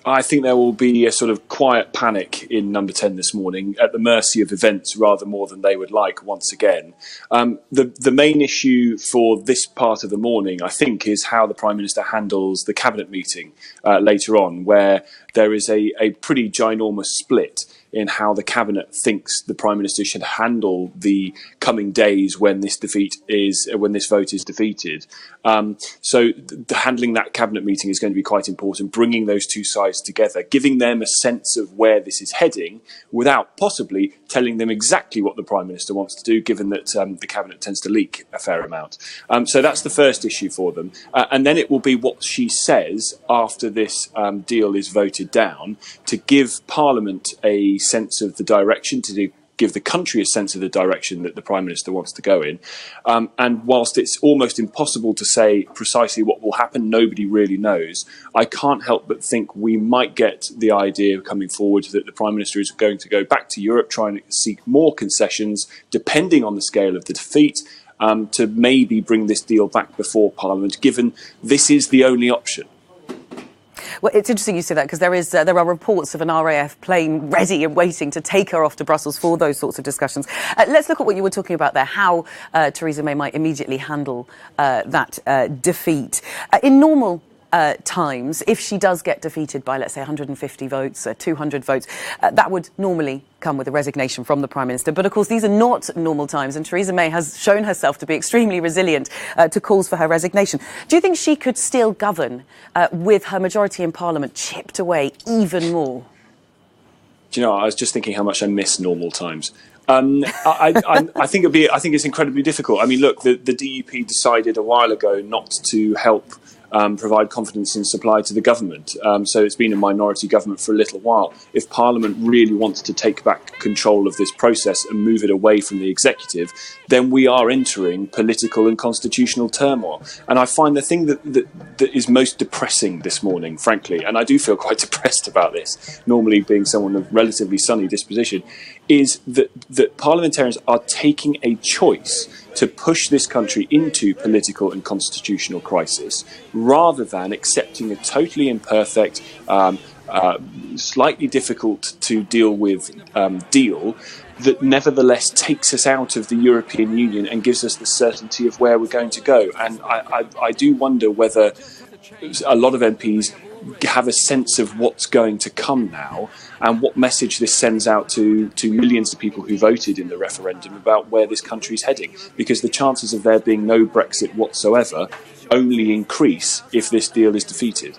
I think there will be a sort of quiet panic in Number 10 this morning, at the mercy of events rather more than they would like once again. The main issue for this part of the morning, I think, is how the Prime Minister handles the Cabinet meeting later on, where there is a pretty ginormous split in how the Cabinet thinks the Prime Minister should handle the coming days when this vote is defeated. So handling that Cabinet meeting is going to be quite important, bringing those two sides together, giving them a sense of where this is heading without possibly telling them exactly what the Prime Minister wants to do, given that the Cabinet tends to leak a fair amount. So that's the first issue for them. And then it will be what she says after this deal is voted down to give Parliament a sense of the direction, to give the country a sense of the direction that the Prime Minister wants to go in. And whilst it's almost impossible to say precisely what will happen, nobody really knows, I can't help but think we might get the idea coming forward that the Prime Minister is going to go back to Europe, trying to seek more concessions, depending on the scale of the defeat, to maybe bring this deal back before Parliament, given this is the only option. Well, it's interesting you say that, because there are reports of an RAF plane ready and waiting to take her off to Brussels for those sorts of discussions. Let's look at what you were talking about there, how Theresa May might immediately handle that defeat. In normal times, if she does get defeated by, let's say, 150 votes, 200 votes, that would normally come with a resignation from the Prime Minister. But of course, these are not normal times, and Theresa May has shown herself to be extremely resilient to calls for her resignation. Do you think she could still govern with her majority in Parliament chipped away even more? Do you know, I was just thinking how much I miss normal times. I think it's incredibly difficult. I mean, look, the DUP decided a while ago not to help provide confidence in supply to the government. So it's been a minority government for a little while. If Parliament really wants to take back control of this process and move it away from the executive, then we are entering political and constitutional turmoil. And I find the thing that is most depressing this morning, frankly, and I do feel quite depressed about this, normally being someone of relatively sunny disposition, is that parliamentarians are taking a choice to push this country into political and constitutional crisis, rather than accepting a totally imperfect, slightly difficult to deal with deal that nevertheless takes us out of the European Union and gives us the certainty of where we're going to go. And I do wonder whether a lot of MPs have a sense of what's going to come now and what message this sends out to millions of people who voted in the referendum about where this country is heading, because the chances of there being no Brexit whatsoever only increase if this deal is defeated.